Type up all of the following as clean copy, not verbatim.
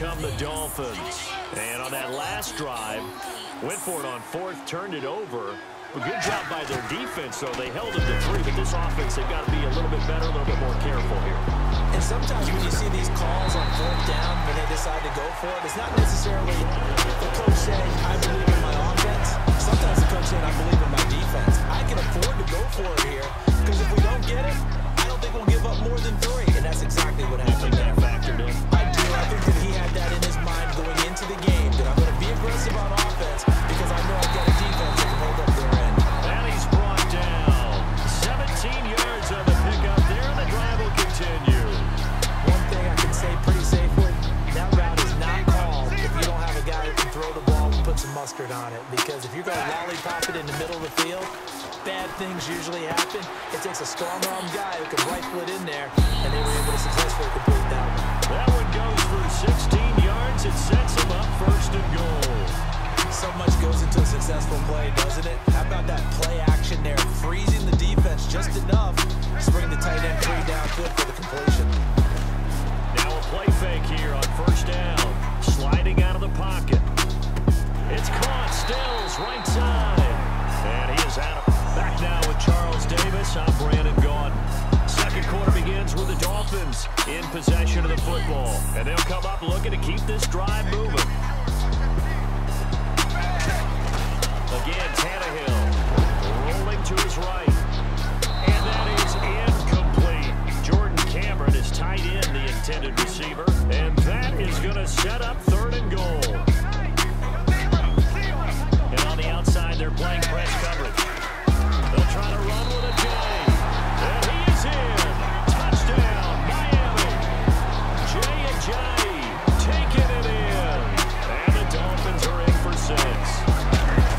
come the Dolphins. And on that last drive, went for it on fourth, turned it over. A good job by their defense, though. They held them to 3, but this offense, they've got to be a little bit better, a little bit more careful here. And sometimes when you see these calls on fourth down, when they decide to go for it, it's not necessarily the coach saying, I believe in my offense. Sometimes the coach saying, I believe in my defense. I can afford to go for it here, because if we don't get it, I don't think we'll give up more than 3. And that's exactly what happened there. Factored in. I do. I think that he had that in his mind going into the game, that I'm going to be aggressive on offense because I know I've got a defense that can hold up their end. And he's brought down. 17 yards on the pickup there, and the drive will continue. One thing I can say pretty safely, that route is not called if you don't have a guy who can throw the ball and put some mustard on it. Because if you're going to lollipop it in the middle of the field, bad things usually happen. It takes a strong-arm guy who can rifle it in there, and they were able to successfully complete that one. That one goes for 16 yards. It sets him up first and goal. So much goes into a successful play, doesn't it? How about that play action there, freezing the defense just enough to bring the tight end free downfield for the completion. Now a play fake here on first down. Sliding out of the pocket. It's caught. Stills right side. And he is out. Back now with Charles Davis. I'm Brandon Gaudin. Second quarter begins with the Dolphins in possession of the football. And they'll come up looking to keep this drive moving. Again, Tannehill rolling to his right. And that is incomplete. Jordan Cameron is tight end, the intended receiver. And that is going to set up third and goal. And on the outside, they're playing press coverage. They'll try to run with a J. And he is in. Touchdown, Miami. J&J taking it in. And the Dolphins are in for 6.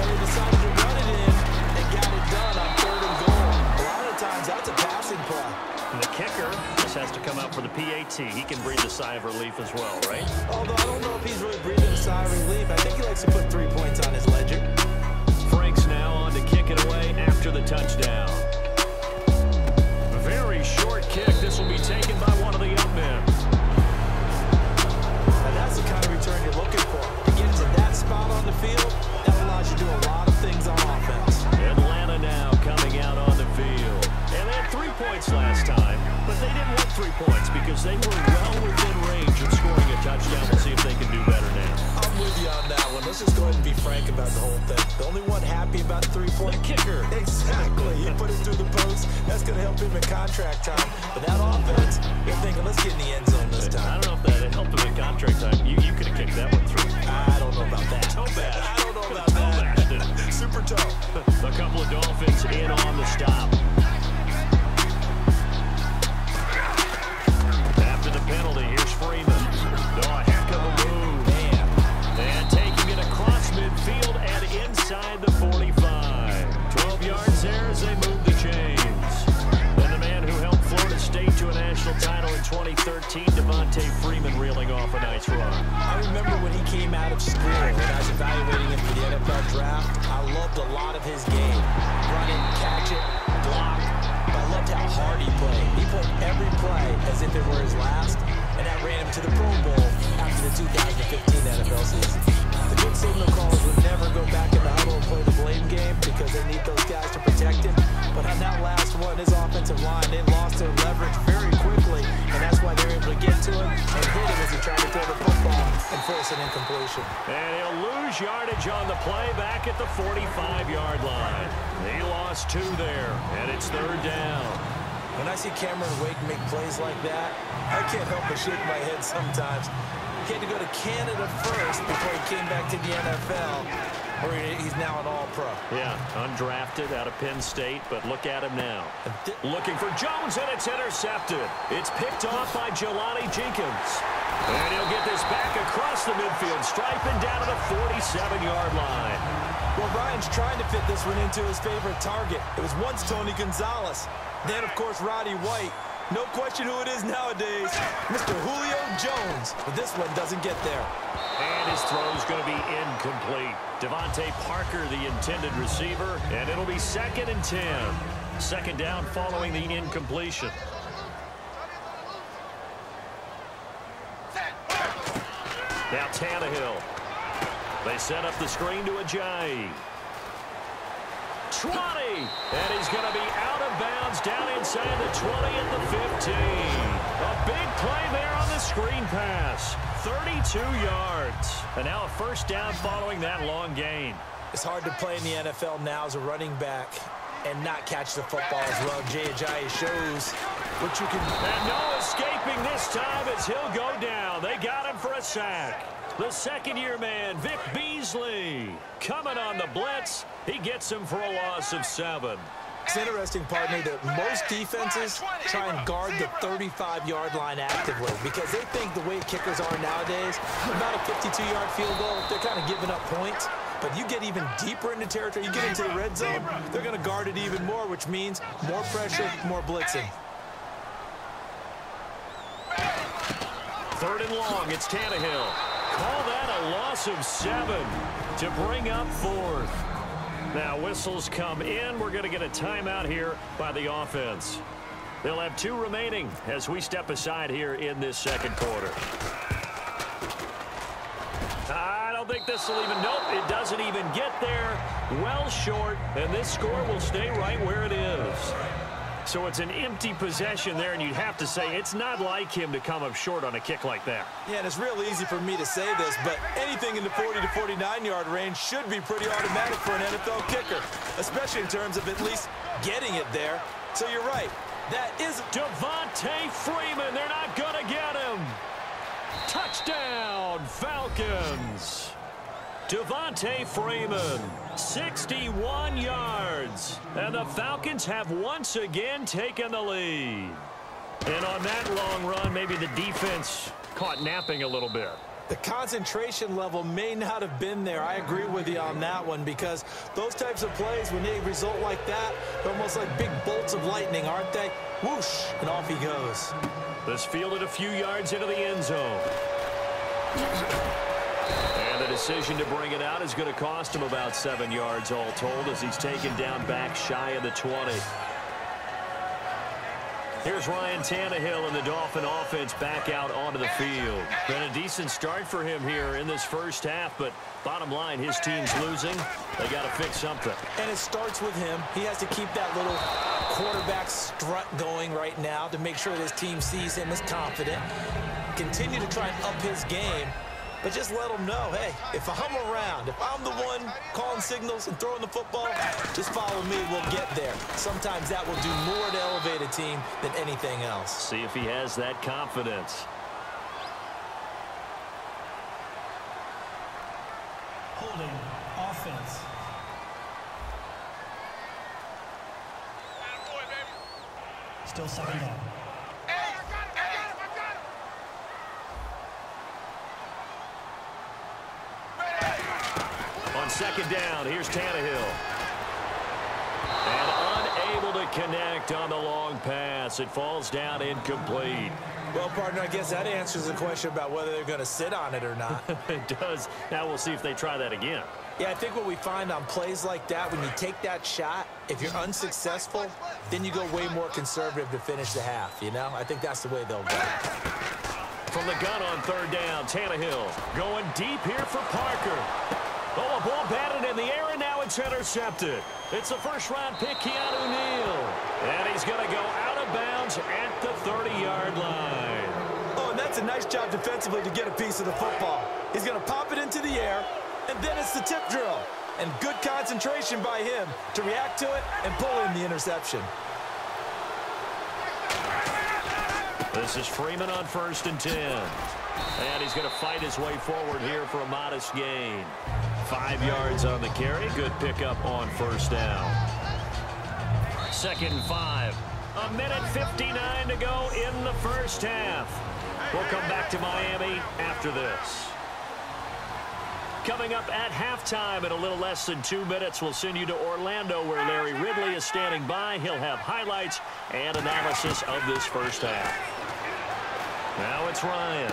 They decided to run it in and got it done on third and goal. A lot of times, that's a passing play. And the kicker just has to come out for the PAT. He can breathe a sigh of relief as well, right? Although I don't know if he's really breathing a sigh of relief. I think he likes to put 3 points on his ledger. Franks now on to kick it away after the touchdown. Very short kick. This will be taken by one of the up men. And that's the kind of return you're looking for. To get to that spot on the field, that allows you to do a lot of things on offense. Atlanta now coming out on the field. And they had 3 points last time, but they didn't want 3 points because they were well within range of scoring a touchdown. We'll see if they can do better now. I'm with you on that one. Let's just go ahead and be frank about the whole thing. The only one happy about the 3-point kicker. Exactly. He put it through the post. That's going to help him in contract time. But that offense, you're thinking, let's get in the end zone this time. I don't know if that helped him in contract time. You could have kicked that one through. I don't know about that. Toe bash. I don't know about that. Super toe. A couple of Dolphins in on the stop. After the penalty, here's Freeman. Oh, a heck of a move. Man. And taking it across midfield and inside the 45. 12 yards there as they move the chains. And the man who helped Florida State to a national title in 2013, Devontae Freeman, reeling off a nice run. I remember when he came out of school, when I was evaluating him for the NFL draft, I loved a lot of his game. Run it, catch it, block. But I loved how hard he played. He played every play as if it were his last, and that ran him to the Pro Bowl after the 2015 NFL season. The good signal callers would never go back in the huddle and play the blame game because they need those guys to protect him. But on that last one, his offensive line, they lost their leverage very quickly, and that's why they were able to get to him and hit him as he tried to throw the football and force an incompletion. And he'll lose yardage on the play back at the 45-yard line. He lost 2 there, and it's third down. When I see Cameron Wake make plays like that, I can't help but shake my head sometimes. He had to go to Canada first before he came back to the NFL, where he's now an All-Pro. Yeah, undrafted out of Penn State, but look at him now. Looking for Jones, and it's intercepted. It's picked off by Jelani Jenkins. And he'll get this back across the midfield, striping down to the 47-yard line. Well, Ryan's trying to fit this one into his favorite target. It was once Tony Gonzalez. Then, of course, Roddy White. No question who it is nowadays, Mr. Julio Jones. But this one doesn't get there. And his throw is going to be incomplete. Devontae Parker, the intended receiver, and it'll be 2nd and 10. Second down following the incompletion. Now Tannehill. They set up the screen to Ajayi. 20, and he's going to be out of bounds down inside the 20 at the 15. A big play there on the screen pass. 32 yards. And now a first down following that long gain. It's hard to play in the NFL now as a running back and not catch the football as well. Jay Ajayi shows what you can do. And no escaping this time as he'll go down. They got him for a sack. The second-year man, Vic Beasley, coming on the blitz. He gets him for a loss of 7. It's interesting, partner, that most defenses try and guard the 35-yard line actively because they think the way kickers are nowadays, about a 52-yard field goal, they're kind of giving up points. But you get even deeper into territory, you get into the red zone, they're going to guard it even more, which means more pressure, more blitzing. 3rd and long, it's Tannehill. Call that a loss of 7 to bring up 4th. Now whistles come in. We're going to get a timeout here by the offense. They'll have 2 remaining as we step aside here in this second quarter. I don't think this will even, nope, it doesn't even get there. Well short, and this score will stay right where it is. So it's an empty possession there, and you'd have to say it's not like him to come up short on a kick like that. Yeah, and it's real easy for me to say this, but anything in the 40 to 49-yard range should be pretty automatic for an NFL kicker, especially in terms of at least getting it there. So you're right. That is Devontae Freeman. They're not going to get him. Touchdown, Falcons. Devontae Freeman, 61 yards. And the Falcons have once again taken the lead. And on that long run, maybe the defense caught napping a little bit. The concentration level may not have been there. I agree with you on that one because those types of plays, when they result like that, they're almost like big bolts of lightning, aren't they? Whoosh, and off he goes. This fielded a few yards into the end zone. And the decision to bring it out is going to cost him about 7 yards all told as he's taken down back shy of the 20. Here's Ryan Tannehill and the Dolphin offense back out onto the field. Been a decent start for him here in this first half, but bottom line, his team's losing. They got to fix something. And it starts with him. He has to keep that little quarterback strut going right now to make sure that his team sees him as confident. Continue to try and up his game, but just let him know, hey, if I'm around, if I'm the one calling signals and throwing the football, just follow me, we'll get there. Sometimes that will do more to elevate a team than anything else. See if he has that confidence. Holding offense. Still 2nd down. On 2nd down, here's Tannehill. And unable to connect on the long pass. It falls down incomplete. Well, partner, I guess that answers the question about whether they're going to sit on it or not. It does. Now we'll see if they try that again. Yeah, I think what we find on plays like that, when you take that shot, if you're unsuccessful, then you go way more conservative to finish the half, you know? I think that's the way they'll go. From the gun on 3rd down, Tannehill going deep here for Parker. Oh, a ball batted in the air, and now it's intercepted. It's a first-round pick, Keanu Neal. And he's going to go out of bounds at the 30-yard line. Oh, and that's a nice job defensively to get a piece of the football. He's going to pop it into the air, and then it's the tip drill. And good concentration by him to react to it and pull in the interception. This is Freeman on 1st and 10. And he's going to fight his way forward here for a modest gain. 5 yards on the carry. Good pickup on 1st down. 2nd and 5. A minute 59 to go in the first half. We'll come back to Miami after this. Coming up at halftime in a little less than 2 minutes, we'll send you to Orlando where Larry Ridley is standing by. He'll have highlights and analysis of this first half. Now it's Ryan.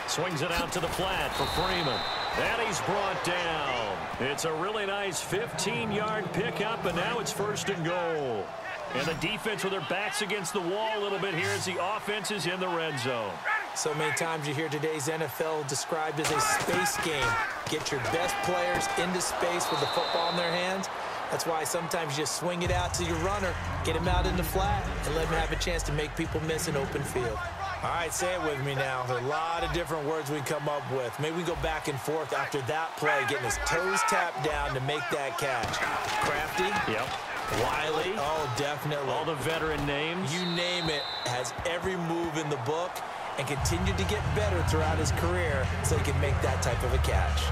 Swings it out to the flat for Freeman. And he's brought down. It's a really nice 15-yard pickup, and now it's 1st and goal. And the defense with their backs against the wall a little bit here as the offense is in the red zone. So many times you hear today's NFL described as a space game. Get your best players into space with the football in their hands. That's why sometimes you just swing it out to your runner, get him out in the flat, and let him have a chance to make people miss an open field. All right, say it with me now. There are a lot of different words we can come up with. Maybe we go back and forth after that play, getting his toes tapped down to make that catch. Crafty. Yep. Wiley. Oh, definitely. All the veteran names. You name it. Has every move in the book and continued to get better throughout his career so he can make that type of a catch.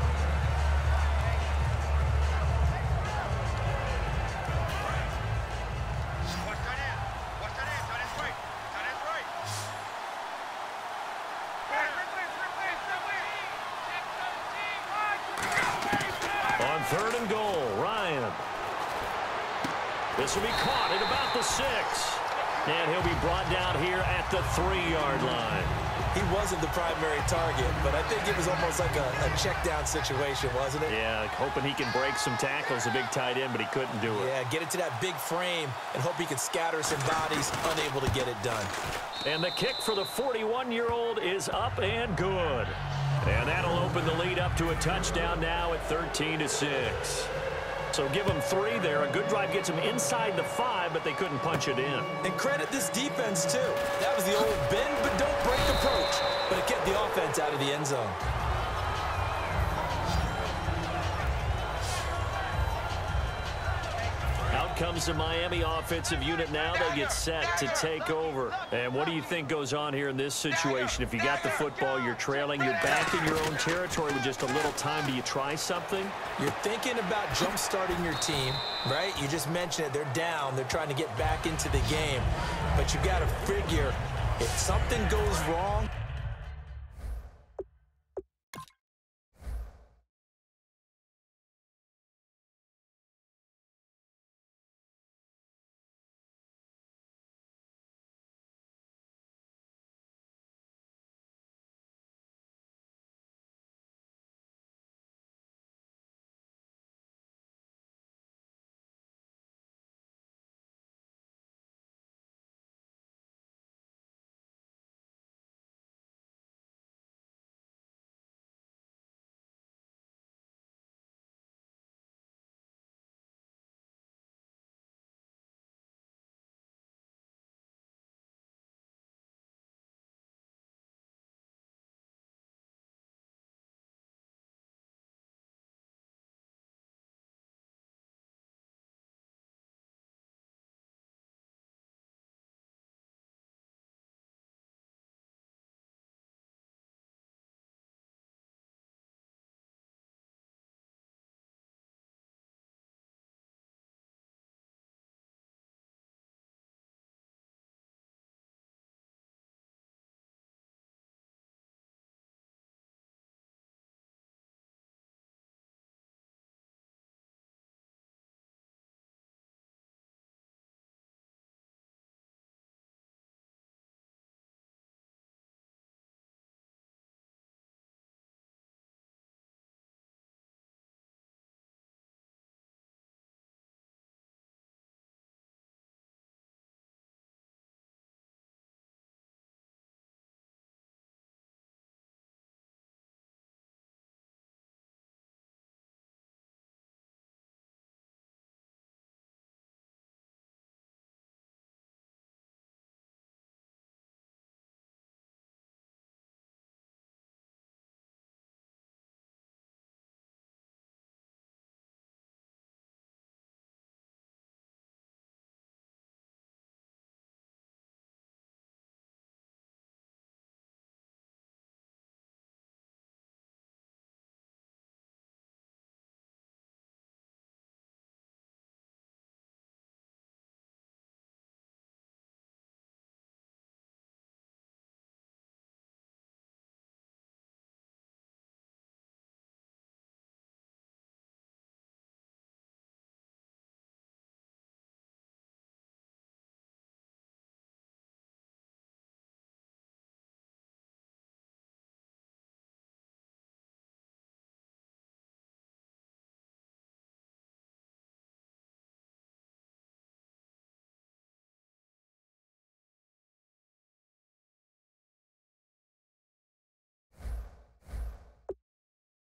On 3rd and goal, Ryan. This will be caught at about the 6. And he'll be brought down here at the 3-yard line. He wasn't the primary target, but I think it was almost like a check-down situation, wasn't it? Yeah, hoping he can break some tackles, a big tight end, but he couldn't do it. Yeah, get it to that big frame and hope he can scatter some bodies, unable to get it done. And the kick for the 41-year-old is up and good. And that'll open the lead up to a touchdown now at 13-6. So give them 3 there. A good drive gets them inside the 5, but they couldn't punch it in. And credit this defense, too. That was the old bend but don't break approach. But it kept the offense out of the end zone. Out comes the Miami offensive unit now. They get set to take over. And what do you think goes on here in this situation? If you got the football, you're trailing, you're back in your own territory with just a little time. Do you try something? You're thinking about jump-starting your team, right? You just mentioned it. They're down. They're trying to get back into the game. But you've got to figure, if something goes wrong,